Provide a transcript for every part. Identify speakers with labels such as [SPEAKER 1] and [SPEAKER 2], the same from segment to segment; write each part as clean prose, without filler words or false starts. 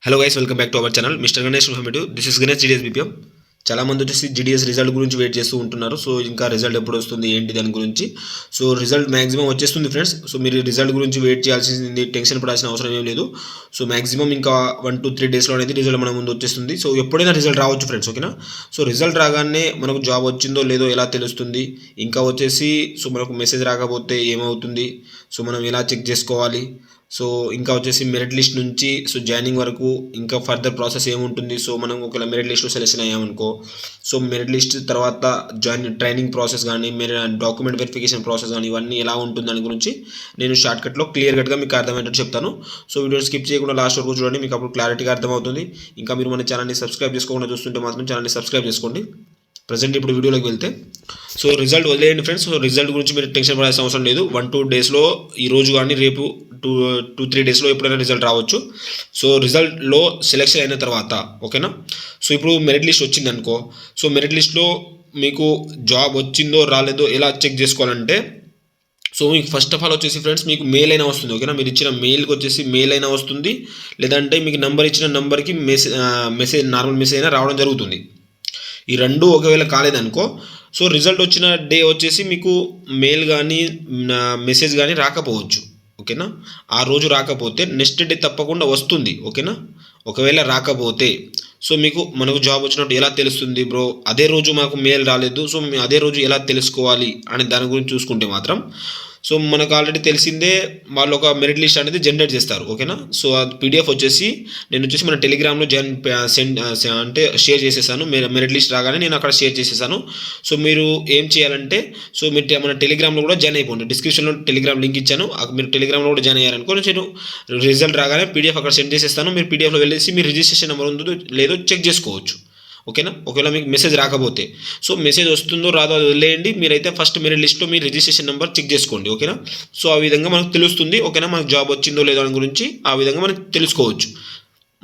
[SPEAKER 1] Hello guys, welcome back to our channel mister Ganesh informative. This is Ganesh GDS BPM. చాలా మంది వచ్చేసి GDS result గురించి wait చేస్తూ ఉంటున్నారు. సో ఇంకా రిజల్ట్ ఎప్పుడు వస్తుంది ఏంటి దాని గురించి. సో రిజల్ట్ మ్యాక్సిమం వచ్చేస్తుంది ఫ్రెండ్స్. సో మీరు రిజల్ట్ గురించి వెయిట్ చేయాల్సింది, టెన్షన్ పడాల్సిన అవసరం ఏం లేదు. సో మ్యాక్సిమం ఇంకా 1-2-3 డేస్లో అనేది రిజల్ట్ మన ముందు వచ్చేస్తుంది. సో ఎప్పుడైనా రిజల్ట్ రావచ్చు ఫ్రెండ్స్, ఓకేనా. సో రిజల్ట్ రాగానే మనకు జాబ్ వచ్చిందో లేదో ఎలా తెలుస్తుంది, ఇంకా వచ్చేసి సో మనకు మెసేజ్ రాకపోతే ఏమవుతుంది, సో మనం ఎలా చెక్ చేసుకోవాలి, సో ఇంకా వచ్చేసి మెరిట్ లిస్ట్ నుంచి సో జాయినింగ్ వరకు ఇంకా ఫర్దర్ ప్రాసెస్ ఏముంటుంది. సో మనం ఒకవేళ మెరిట్ లిస్ట్లో సెలెక్షన్ అయ్యామనుకో, సో మెరిట్ లిస్ట్ తర్వాత ట్రైనింగ్ ప్రాసెస్ కానీ డాక్యుమెంట్ వెరిఫికేషన్ ప్రాసెస్ కానీ ఇవన్నీ ఎలా ఉంటుంది దాని గురించి నేను షార్ట్కట్లో క్లియర్ కట్గా మీకు అర్థమయ్యేటట్టు చెప్తాను. సో వీడియో స్కిప్ చేయకుండా లాస్ట్ వరకు చూడండి, మీకు అప్పుడు క్లారిటీగా అర్థమవుతుంది. ఇంకా మీరు మన ఛానల్ని సబ్స్క్రైబ్ చేసుకోకుండా చూస్తుంటే మాత్రం ఛానల్ని సబ్స్క్రైబ్ చేసుకోండి. ప్రజెంట్ ఇప్పుడు వీడియోలోకి వెళ్తే, సో రిజల్ట్ వదిలేయండి ఫ్రెండ్స్. సో రిజల్ట్ గురించి మీరు టెన్షన్ పడాల్సిన అవసరం లేదు. 1-2 డేస్లో, ఈ రోజు కానీ రేపు 2-3 డేస్లో ఎప్పుడైనా రిజల్ట్ రావచ్చు. సో రిజల్ట్లో సెలెక్షన్ అయిన తర్వాత, ఓకేనా. సో ఇప్పుడు మెరిట్ లిస్ట్ వచ్చింది అనుకో, సో మెరిట్ లిస్ట్లో మీకు జాబ్ వచ్చిందో రాలేదో ఎలా చెక్ చేసుకోవాలంటే, సో మీకు ఫస్ట్ ఆఫ్ ఆల్ వచ్చేసి ఫ్రెండ్స్ మీకు మెయిల్ అయినా వస్తుంది, ఓకేనా. మీరు ఇచ్చిన మెయిల్కి వచ్చేసి మెయిల్ అయినా వస్తుంది, లేదంటే మీకు నంబర్ ఇచ్చిన నంబర్కి మెసేజ్ నార్మల్ మెసేజ్ అయినా రావడం జరుగుతుంది. ఈ రెండు ఒకవేళ కాలేదనుకో, సో రిజల్ట్ వచ్చిన డే వచ్చేసి మీకు మెయిల్ కానీ మెసేజ్ కానీ రాకపోవచ్చు, ఓకేనా. ఆ రోజు రాకపోతే నెక్స్ట్ డే తప్పకుండా వస్తుంది, ఓకేనా. ఒకవేళ రాకపోతే సో మనకు జాబ్ వచ్చినట్టు ఎలా తెలుస్తుంది బ్రో, అదే రోజు మాకు మెయిల్ రాలేదు, సో మేము అదే రోజు ఎలా తెలుసుకోవాలి అని దాని గురించి చూసుకుంటే మాత్రం, సో మనకు ఆల్రెడీ తెలిసిందే, వాళ్ళు ఒక మెరిట్ లిస్ట్ అనేది జనరేట్ చేస్తారు, ఓకేనా. సో అది పీడిఎఫ్ వచ్చేసి నేను వచ్చేసి మన టెలిగ్రామ్లో అంటే షేర్ చేసేసాను. మెరిట్ లిస్ట్ రాగానే నేను అక్కడ షేర్ చేసేసాను. సో మీరు ఏం చేయాలంటే, సో మీరు మన టెలిగ్రామ్లో కూడా జాయిన్ అయిపోండి. డిస్క్రిప్షన్లో టెలిగ్రామ్ లింక్ ఇచ్చాను, మీరు టెలిగ్రామ్లో కూడా జాయిన్ అయ్యారనుకో, నేను రిజల్ట్ రాగానే పీడిఎఫ్ అక్కడ సెండ్ చేసేస్తాను. మీరు పీడిఎఫ్లో వెళ్ళేసి మీ రిజిస్ట్రేషన్ నెంబర్ ఉందో లేదో చెక్ చేసుకోవచ్చు, ఓకేనా. ఒకవేళ మీకు మెసేజ్ రాకపోతే, సో మెసేజ్ వస్తుందో రాదో అది వదిలేయండి. మీరైతే ఫస్ట్ మెరిట్ లిస్ట్లో మీ రిజిస్ట్రేషన్ నెంబర్ చెక్ చేసుకోండి, ఓకేనా. సో ఆ విధంగా మనకు తెలుస్తుంది, ఓకేనా. మనకు జాబ్ వచ్చిందో లేదో దాని గురించి ఆ విధంగా మనకు తెలుసుకోవచ్చు.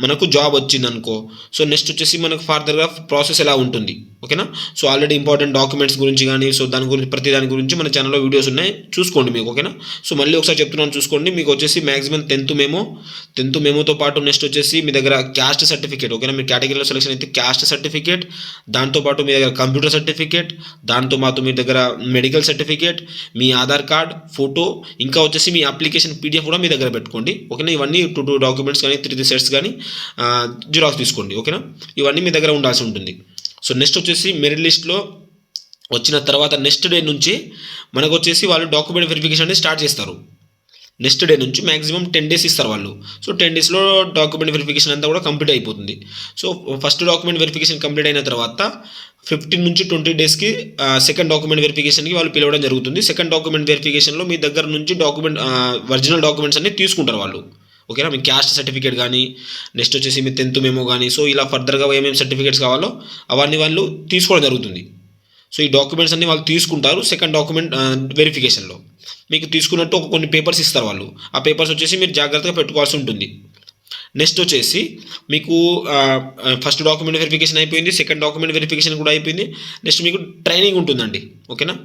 [SPEAKER 1] మనకు జాబ్ వచ్చిందనుకో, సో నెక్స్ట్ వచ్చేసి మనకు ఫర్దర్గా ప్రాసెస్ ఎలా ఉంటుంది, ఓకేనా. సో ఆల్రెడీ ఇంపార్టెంట్ డాక్యుమెంట్స్ గురించి కానీ, సో దాని గురించి ప్రతి దాని గురించి మన ఛానల్లో వీడియోస్ ఉన్నాయి, చూసుకోండి మీకు, ఓకేనా. సో మళ్ళీ ఒకసారి చెప్తున్నాను చూసుకోండి. మీకు వచ్చేసి మ్యాక్సిమం 10th మెమోతో పాటు నెక్స్ట్ వచ్చేసి మీ దగ్గర క్యాస్ట్ సర్టిఫికేట్, ఓకేనా. మీ కేటగిరీలో సెలెక్షన్ అయితే క్యాస్ట్ సర్టిఫికేట్, దాంతోపాటు మీ దగ్గర కంప్యూటర్ సర్టిఫికేట్, దాంతోపాటు మీ దగ్గర మెడికల్ సర్టిఫికేట్, మీ ఆధార్ కార్డ్ ఫోటో, ఇంకా వచ్చేసి మీ అప్లికేషన్ పీడిఎఫ్ కూడా మీ దగ్గర పెట్టుకోండి, ఓకేనా. ఇవన్నీ 2 డాక్యుమెంట్స్ కానీ 3 సెట్స్ కానీ జిరాక్స్ తీసుకోండి, ఓకేనా. ఇవన్నీ మీ దగ్గర ఉండాల్సి ఉంటుంది. సో నెక్స్ట్ వచ్చేసి మెరిట్ లిస్ట్లో వచ్చిన తర్వాత నెక్స్ట్ డే నుంచి మనకు వచ్చేసి వాళ్ళు డాక్యుమెంట్ వెరిఫికేషన్ అనేది స్టార్ట్ చేస్తారు. నెక్స్ట్ డే నుంచి మ్యాక్సిమం 10 డేస్ ఇస్తారు వాళ్ళు. సో 10 డేస్లో డాక్యుమెంట్ వెరిఫికేషన్ అంతా కూడా కంప్లీట్ అయిపోతుంది. So first document verification complete అయిన తర్వాత 15 నుంచి 20 డేస్కి సెకండ్ డాక్యుమెంట్ వెరిఫికేషన్కి వాళ్ళు పిలవడం జరుగుతుంది. సెకండ్ డాక్యుమెంట్ వెరిఫికేషన్లో మీ దగ్గర నుంచి ఒరిజినల్ డాక్యుమెంట్స్ అన్ని తీసుకుంటారు వాళ్ళు, ఓకేనా. మీ క్యాస్ట్ సర్టిఫికేట్ కానీ, నెక్స్ట్ వచ్చేసి మీ 10th మెమో కానీ, సో ఇలా ఫర్దర్గా ఏమేమి సర్టిఫికేట్స్ కావాలో అవన్నీ వాళ్ళు తీసుకోవడం జరుగుతుంది. సో ఈ డాక్యుమెంట్స్ అన్ని వాళ్ళు తీసుకుంటారు సెకండ్ డాక్యుమెంట్ వెరిఫికేషన్లో. మీకు తీసుకున్నట్టు కొన్ని పేపర్స్ ఇస్తారు వాళ్ళు. ఆ పేపర్స్ వచ్చేసి మీరు జాగ్రత్తగా పెట్టుకోవాల్సి ఉంటుంది. నెక్స్ట్ వచ్చేసి మీకు ఫస్ట్ డాక్యుమెంట్ వెరిఫికేషన్ అయిపోయింది, సెకండ్ డాక్యుమెంట్ వెరిఫికేషన్ కూడా అయిపోయింది. నెక్స్ట్ మీకు ట్రైనింగ్ ఉంటుందండి, ఓకేనా.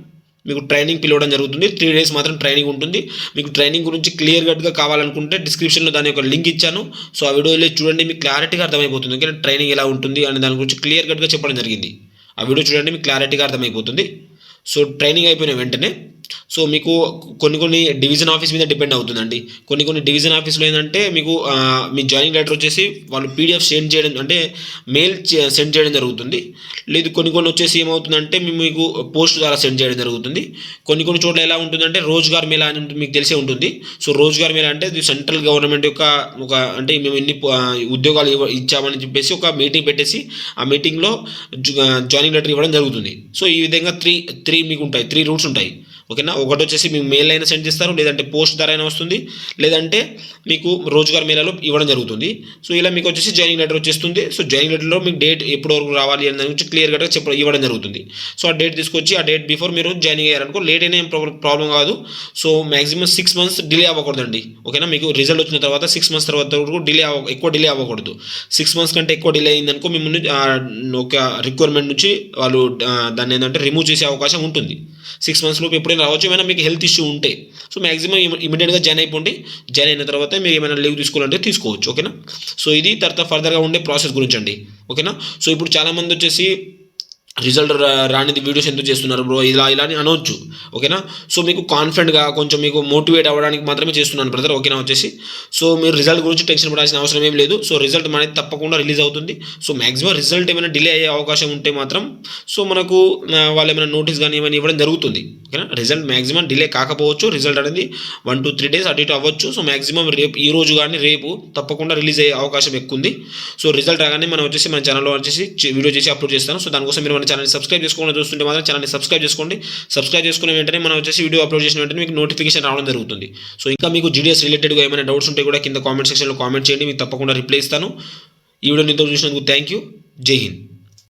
[SPEAKER 1] మీకు ట్రైనింగ్ పిలవడం జరుగుతుంది. 3 డేస్ మాత్రం ట్రైనింగ్ ఉంటుంది. మీకు ట్రైనింగ్ గురించి క్లియర్ కట్గా కావాలనుకుంటే డిస్క్రిప్షన్లో దాని యొక్క లింక్ ఇచ్చాను. సో ఆ వీడియోలో చూడండి, మీకు క్లారిటీగా అర్థమైపోతుంది, ఓకే. ట్రైనింగ్ ఎలా ఉంటుంది అనే దాని గురించి క్లియర్ కట్గా చెప్పడం జరిగింది. ఆ వీడియో చూడండి, మీకు క్లారిటీగా అర్థమైపోతుంది. సో ట్రైనింగ్ అయిపోయిన వెంటనే సో మీకు కొన్ని డివిజన్ ఆఫీస్ మీద డిపెండ్ అవుతుందండి. కొన్ని డివిజన్ ఆఫీస్లో ఏంటంటే మీకు మీ జాయినింగ్ లెటర్ వచ్చేసి వాళ్ళు పీడిఎఫ్ సెండ్ చేయడం, అంటే మెయిల్ సెండ్ చేయడం జరుగుతుంది. లేదు కొన్ని వచ్చేసి ఏమవుతుందంటే మీకు పోస్ట్ ద్వారా సెండ్ చేయడం జరుగుతుంది. కొన్ని చోట్ల ఎలా ఉంటుందంటే రోజ్గార్ మేళా అని మీకు తెలిసే ఉంటుంది. సో రోజ్గార్ మేళా అంటే ఇది సెంట్రల్ గవర్నమెంట్ యొక్క అంటే మేము ఎన్ని ఉద్యోగాలు ఇచ్చామని చెప్పేసి ఒక మీటింగ్ పెట్టేసి ఆ మీటింగ్లో జాయినింగ్ లెటర్ ఇవ్వడం జరుగుతుంది. సో ఈ విధంగా 3 మీకు ఉంటాయి, 3 రూట్స్ ఉంటాయి, ఓకేనా. ఒకటి వచ్చేసి మీకు మెయిల్ అయినా సెండ్ చేస్తారు, లేదంటే పోస్ట్ ద్వారా అయినా వస్తుంది, లేదంటే మీకు రోజ్గార్ మేళాలో ఇవ్వడం జరుగుతుంది. సో ఇలా మీకు వచ్చేసి జాయినింగ్ లెటర్ వచ్చేస్తుంది. సో జాయినింగ్ లెటర్లో మీకు డేట్ ఎప్పటి వరకు రావాలి అని దాని గురించి క్లియర్ కట్గా ఇవ్వడం జరుగుతుంది. సో ఆ డేట్ తీసుకొచ్చి ఆ డేట్ బిఫోర్ మీరు జాయినింగ్ అయ్యారనుకో లేట్ అయినా ఏం ప్రాబ్లం కాదు. సో మ్యాక్సిమం 6 months డిలే అవ్వకూడదండి, ఓకేనా. మీకు రిజల్ట్ వచ్చిన తర్వాత 6 months తర్వాత వరకు ఎక్కువ డిలే అవ్వకూడదు. 6 months కంటే ఎక్కువ డిలే అయిందనుకో మిమ్మల్ని ఒక రిక్వైర్మెంట్ నుంచి వాళ్ళు దాన్ని ఏంటంటే రిమూవ్ చేసే అవకాశం ఉంటుంది. 6 months లోపు ఎప్పుడైతే ఎప్పుడైనా రావచ్చు, ఏమైనా మీకు హెల్త్ ఇష్యూ ఉంటే. సో మ్యాక్సిమం ఇమీడియట్గా జాయిన్ అయిపోండి. జాయిన్ అయిన తర్వాత మీరు ఏమైనా లీవ్ తీసుకోవాలంటే తీసుకోవచ్చు. ఓకేనా. సో ఇది తర్వాత ఫర్దర్గా ఉండే ప్రాసెస్ గురించి అండి. ఓకేనా. సో ఇప్పుడు చాలామంది వచ్చేసి రిజల్ట్ రానిది వీడియోస్ ఎందుకు చేస్తున్నారు బ్రో ఇలా ఇలా అని అనవచ్చు. ఓకేనా. సో మీకు కాన్ఫిడెంట్గా కొంచెం మీకు మోటివేట్ అవ్వడానికి మాత్రమే చేస్తున్నాను బ్రదర్. ఓకేనా. వచ్చేసి సో మీరు రిజల్ట్ గురించి టెన్షన్ పడాల్సిన అవసరం ఏం లేదు. సో రిజల్ట్ అనేది తప్పకుండా రిలీజ్ అవుతుంది. సో మ్యాక్సిమం రిజల్ట్ ఏమైనా డిలే అయ్యే అవకాశం ఉంటే మాత్రం సో మనకు వాళ్ళు ఏమైనా నోటీస్ కానీ ఏమైనా ఇవ్వడం జరుగుతుంది. ఓకేనా. రిజల్ట్ మ్యాక్సిమం డిలే కాకపోవచ్చు. రిజల్ట్ అనేది 1 to 3 days అటు ఇటు అవ్వచ్చు. సో మ్యాక్సిమం రేపు ఈ రోజు కానీ రేపు తప్పకుండా రిలీజ్ అయ్యే అవకాశం ఎక్కువ ఉంది. సో రిజల్ట్ రాగానే మనం వచ్చేసి మన ఛానల్లో వచ్చేసి వీడియో చేసి అప్లోడ్ చేస్తాను. సో దానికోసం మీరు మన ఛానల్ సబ్స్క్రైబ్ చేసుకోండి. చూస్తుంటే మాత్రం ఛానల్ని సబ్స్క్రైబ్ చేసుకోండి. సబ్స్క్రైబ్ చేసుకున్న వెంటనే మనం వచ్చేసి వీడియో అప్లోడ్ చేసిన వెంటనే మీకు నోటిఫికేషన్ రావడం జరుగుతుంది. సో ఇంకా మీకు జీడీఎస్ రిలేటెడ్గా ఏమైనా డౌట్స్ ఉంటే కూడా కింద కామెంట్ సెక్షన్లో కామెంట్ చేయండి. మీకు తప్పకుండా రిప్లై ఇస్తాను. ఈ వీడియోని ఇంతవరకు చూసినందుకు థ్యాంక్ యూ. జై హింద్.